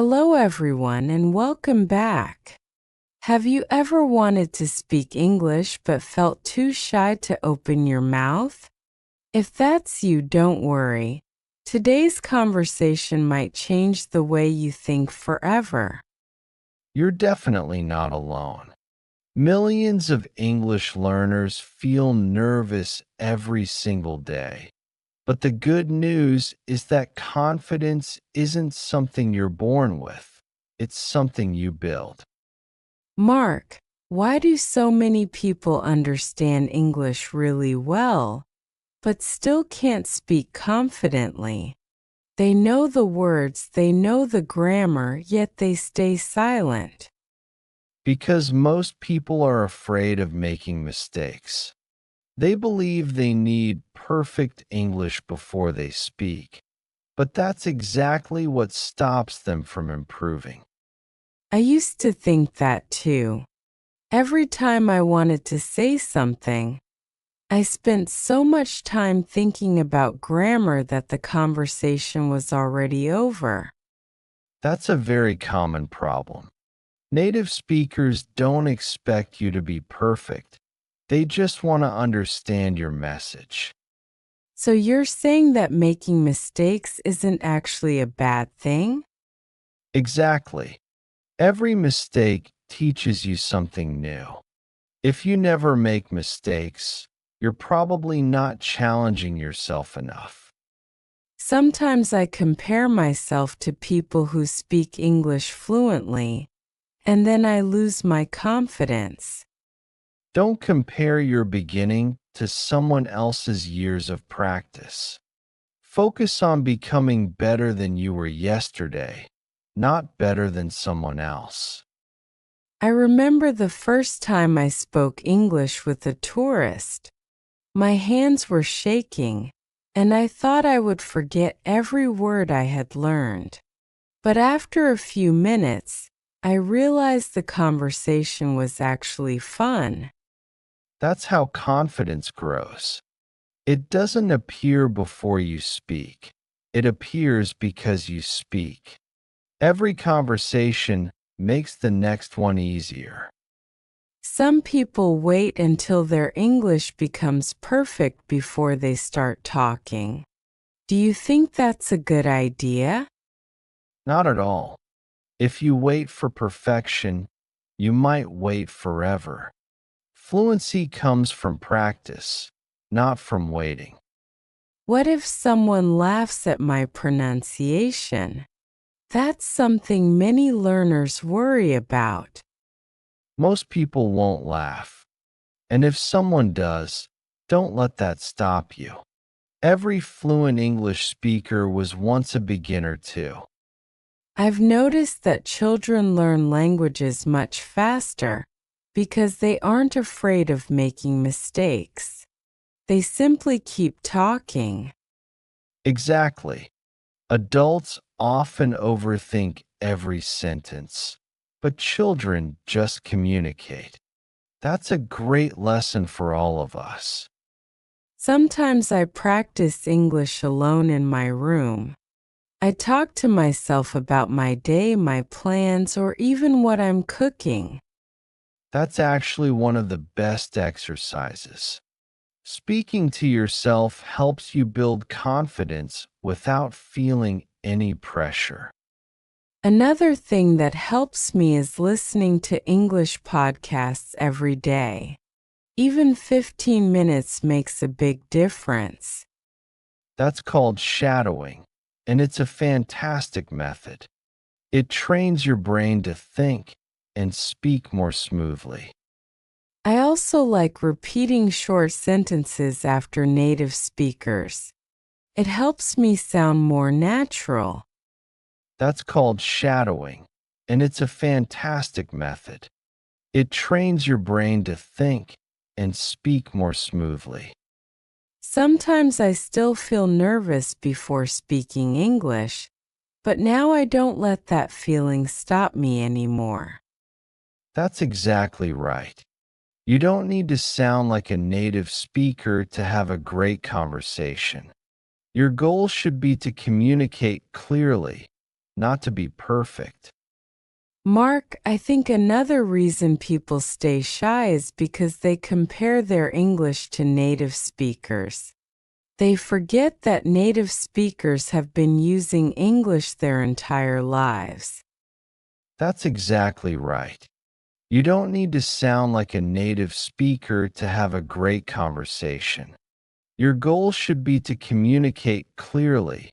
Hello, everyone, and welcome back. Have you ever wanted to speak English but felt too shy to open your mouth? If that's you, don't worry. Today's conversation might change the way you think forever. You're definitely not alone. Millions of English learners feel nervous every single day. But the good news is that confidence isn't something you're born with. It's something you build. Mark, why do so many people understand English really well, but still can't speak confidently? They know the words, they know the grammar, yet they stay silent. Because most people are afraid of making mistakes. They believe they need perfect English before they speak. But that's exactly what stops them from improving. I used to think that too. Every time I wanted to say something, I spent so much time thinking about grammar that the conversation was already over. That's a very common problem. Native speakers don't expect you to be perfect. They just want to understand your message. So you're saying that making mistakes isn't actually a bad thing? Exactly. Every mistake teaches you something new. If you never make mistakes, you're probably not challenging yourself enough. Sometimes I compare myself to people who speak English fluently, and then I lose my confidence. Don't compare your beginning to someone else's years of practice. Focus on becoming better than you were yesterday, not better than someone else. I remember the first time I spoke English with a tourist. My hands were shaking, and I thought I would forget every word I had learned. But after a few minutes, I realized the conversation was actually fun. That's how confidence grows. It doesn't appear before you speak. It appears because you speak. Every conversation makes the next one easier. Some people wait until their English becomes perfect before they start talking. Do you think that's a good idea? Not at all. If you wait for perfection, you might wait forever. Fluency comes from practice, not from waiting. What if someone laughs at my pronunciation? That's something many learners worry about. Most people won't laugh. And if someone does, don't let that stop you. Every fluent English speaker was once a beginner too. I've noticed that children learn languages much faster because they aren't afraid of making mistakes. They simply keep talking. Exactly. Adults often overthink every sentence, but children just communicate. That's a great lesson for all of us. Sometimes I practice English alone in my room. I talk to myself about my day, my plans, or even what I'm cooking. That's actually one of the best exercises. Speaking to yourself helps you build confidence without feeling any pressure. Another thing that helps me is listening to English podcasts every day. Even 15 minutes makes a big difference. That's called shadowing, and it's a fantastic method. It trains your brain to think and speak more smoothly. I also like repeating short sentences after native speakers. It helps me sound more natural. That's called shadowing, and it's a fantastic method. It trains your brain to think and speak more smoothly. Sometimes I still feel nervous before speaking English, but now I don't let that feeling stop me anymore. That's exactly right. You don't need to sound like a native speaker to have a great conversation. Your goal should be to communicate clearly, not to be perfect. Mark, I think another reason people stay shy is because they compare their English to native speakers. They forget that native speakers have been using English their entire lives. That's exactly right. You don't need to sound like a native speaker to have a great conversation. Your goal should be to communicate clearly,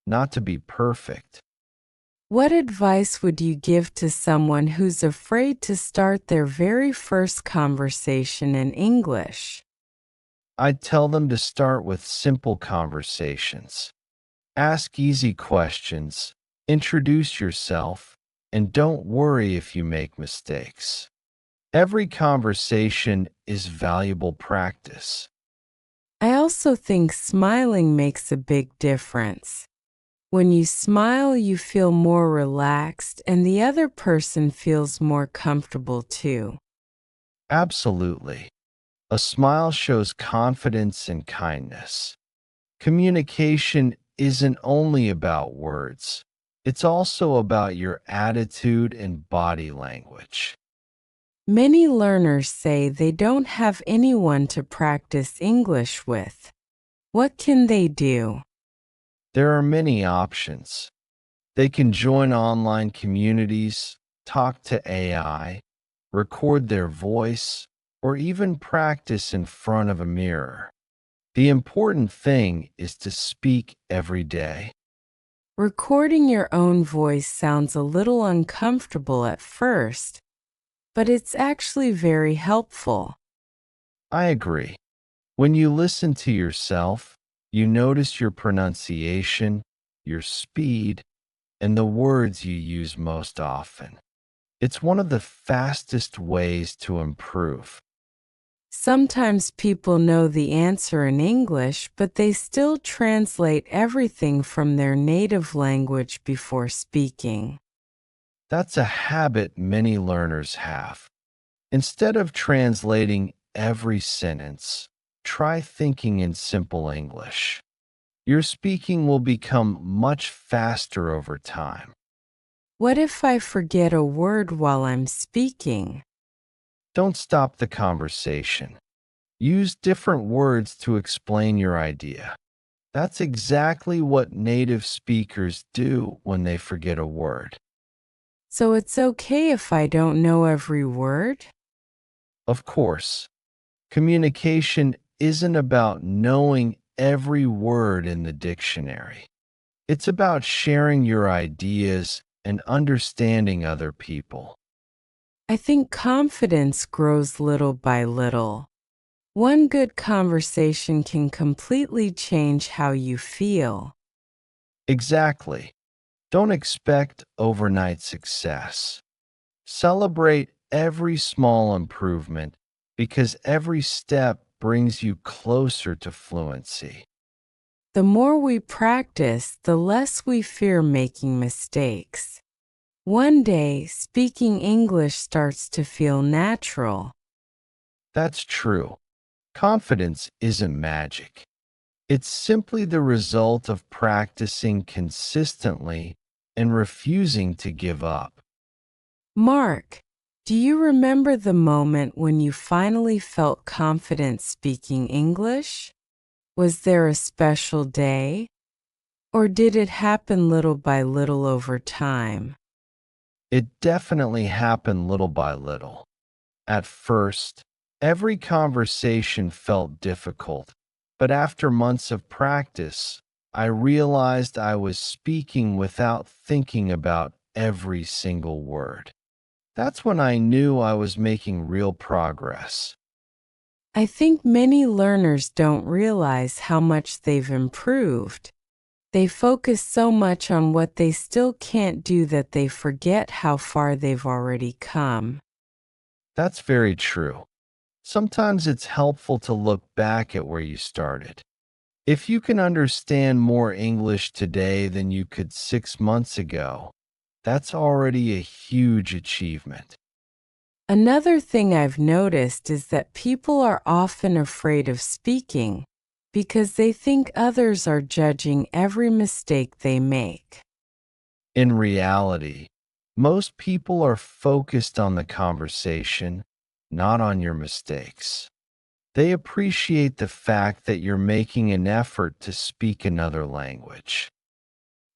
not to be perfect. What advice would you give to someone who's afraid to start their very first conversation in English? I'd tell them to start with simple conversations. Ask easy questions, introduce yourself, and don't worry if you make mistakes. Every conversation is valuable practice. I also think smiling makes a big difference. When you smile, you feel more relaxed and the other person feels more comfortable too. Absolutely. A smile shows confidence and kindness. Communication isn't only about words, it's also about your attitude and body language. Many learners say they don't have anyone to practice English with. What can they do? There are many options. They can join online communities, talk to AI, record their voice, or even practice in front of a mirror. The important thing is to speak every day. Recording your own voice sounds a little uncomfortable at first, but it's actually very helpful. I agree. When you listen to yourself, you notice your pronunciation, your speed, and the words you use most often. It's one of the fastest ways to improve. Sometimes people know the answer in English, but they still translate everything from their native language before speaking. That's a habit many learners have. Instead of translating every sentence, try thinking in simple English. Your speaking will become much faster over time. What if I forget a word while I'm speaking? Don't stop the conversation. Use different words to explain your idea. That's exactly what native speakers do when they forget a word. So it's okay if I don't know every word? Of course, communication isn't about knowing every word in the dictionary. It's about sharing your ideas and understanding other people. I think confidence grows little by little. One good conversation can completely change how you feel. Exactly. Don't expect overnight success. Celebrate every small improvement because every step brings you closer to fluency. The more we practice, the less we fear making mistakes. One day, speaking English starts to feel natural. That's true. Confidence isn't magic. It's simply the result of practicing consistently and refusing to give up. Mark, do you remember the moment when you finally felt confident speaking English? Was there a special day? Or did it happen little by little over time? It definitely happened little by little. At first, every conversation felt difficult, but after months of practice, I realized I was speaking without thinking about every single word. That's when I knew I was making real progress. I think many learners don't realize how much they've improved. They focus so much on what they still can't do that they forget how far they've already come. That's very true. Sometimes it's helpful to look back at where you started. If you can understand more English today than you could 6 months ago, that's already a huge achievement. Another thing I've noticed is that people are often afraid of speaking because they think others are judging every mistake they make. In reality, most people are focused on the conversation, not on your mistakes. They appreciate the fact that you're making an effort to speak another language.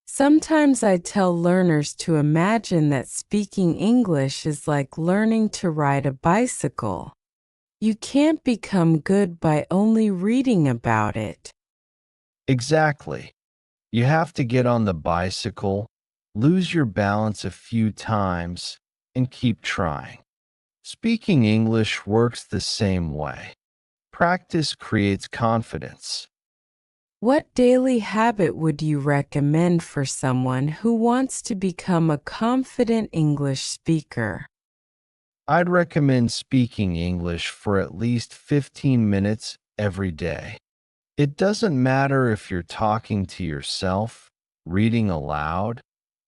Sometimes I tell learners to imagine that speaking English is like learning to ride a bicycle. You can't become good by only reading about it. Exactly. You have to get on the bicycle, lose your balance a few times, and keep trying. Speaking English works the same way. Practice creates confidence. What daily habit would you recommend for someone who wants to become a confident English speaker? I'd recommend speaking English for at least 15 minutes every day. It doesn't matter if you're talking to yourself, reading aloud,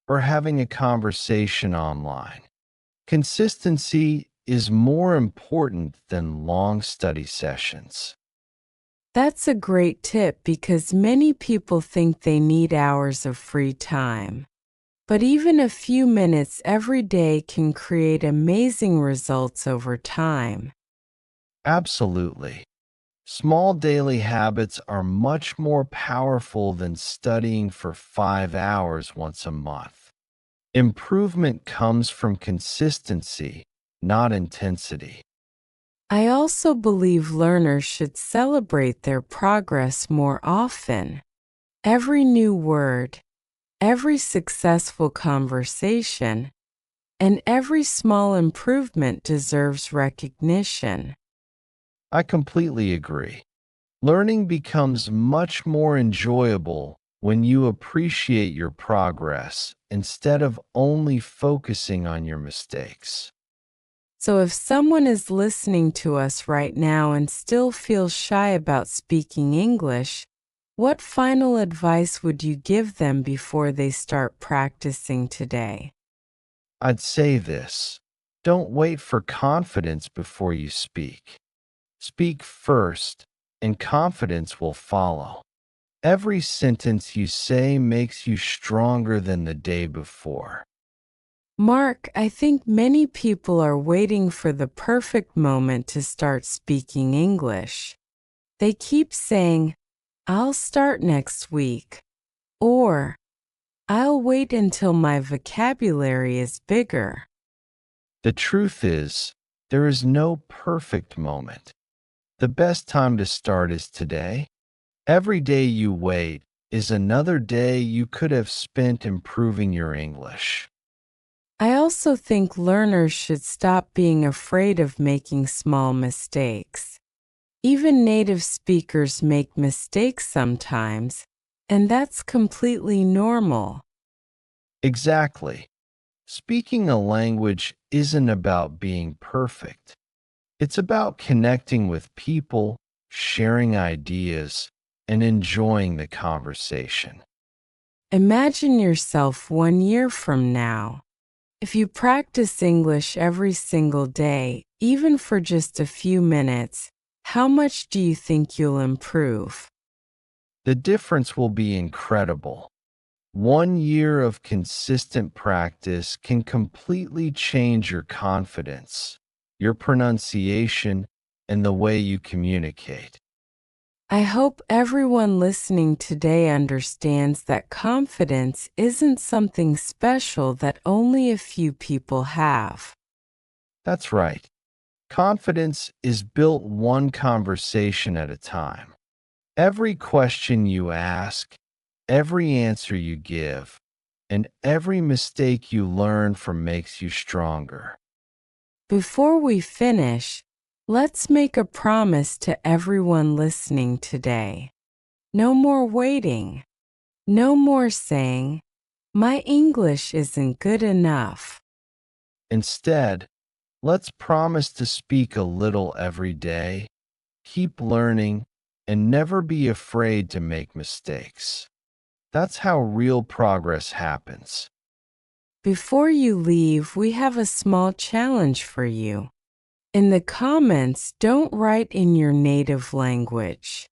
or having a conversation online. Consistency is more important than long study sessions. That's a great tip because many people think they need hours of free time. But even a few minutes every day can create amazing results over time. Absolutely. Small daily habits are much more powerful than studying for 5 hours once a month. Improvement comes from consistency, not intensity. I also believe learners should celebrate their progress more often. Every new word, every successful conversation, and every small improvement deserves recognition. I completely agree. Learning becomes much more enjoyable when you appreciate your progress instead of only focusing on your mistakes. So, if someone is listening to us right now and still feels shy about speaking English, what final advice would you give them before they start practicing today? I'd say this: don't wait for confidence before you speak. Speak first, and confidence will follow. Every sentence you say makes you stronger than the day before. Mark, I think many people are waiting for the perfect moment to start speaking English. They keep saying, I'll start next week, or I'll wait until my vocabulary is bigger. The truth is, there is no perfect moment. The best time to start is today. Every day you wait is another day you could have spent improving your English. I also think learners should stop being afraid of making small mistakes. Even native speakers make mistakes sometimes, and that's completely normal. Exactly. Speaking a language isn't about being perfect. It's about connecting with people, sharing ideas, and enjoying the conversation. Imagine yourself 1 year from now. If you practice English every single day, even for just a few minutes, how much do you think you'll improve? The difference will be incredible. 1 year of consistent practice can completely change your confidence, your pronunciation, and the way you communicate. I hope everyone listening today understands that confidence isn't something special that only a few people have. That's right. Confidence is built one conversation at a time. Every question you ask, every answer you give, and every mistake you learn from makes you stronger. Before we finish, let's make a promise to everyone listening today. No more waiting. No more saying, my English isn't good enough. Instead, let's promise to speak a little every day, keep learning, and never be afraid to make mistakes. That's how real progress happens. Before you leave, we have a small challenge for you. In the comments, don't write in your native language.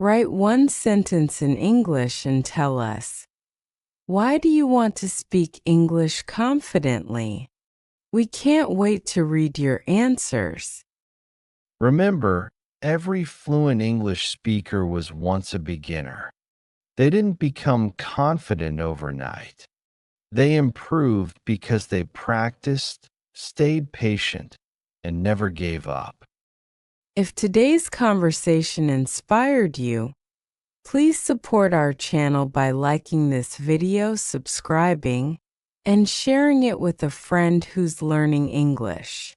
Write one sentence in English and tell us, Why do you want to speak English confidently? We can't wait to read your answers. Remember, every fluent English speaker was once a beginner. They didn't become confident overnight. They improved because they practiced, stayed patient, and never gave up. If today's conversation inspired you, please support our channel by liking this video, subscribing, and sharing it with a friend who's learning English.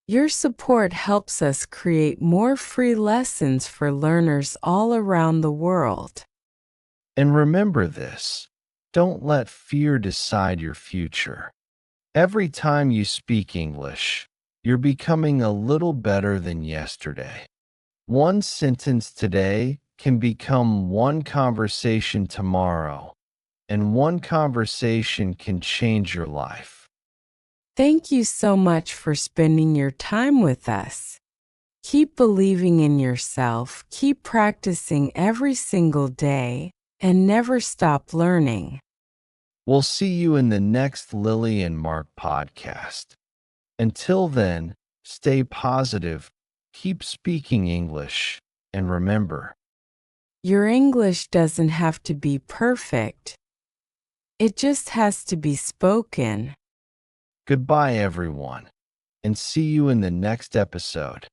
Your support helps us create more free lessons for learners all around the world. And remember this, don't let fear decide your future. Every time you speak English, you're becoming a little better than yesterday. One sentence today can become one conversation tomorrow, and one conversation can change your life. Thank you so much for spending your time with us. Keep believing in yourself, keep practicing every single day, and never stop learning. We'll see you in the next Lily and Mark podcast. Until then, stay positive, keep speaking English, and remember, Your English doesn't have to be perfect. It just has to be spoken. goodbye, everyone, and see you in the next episode.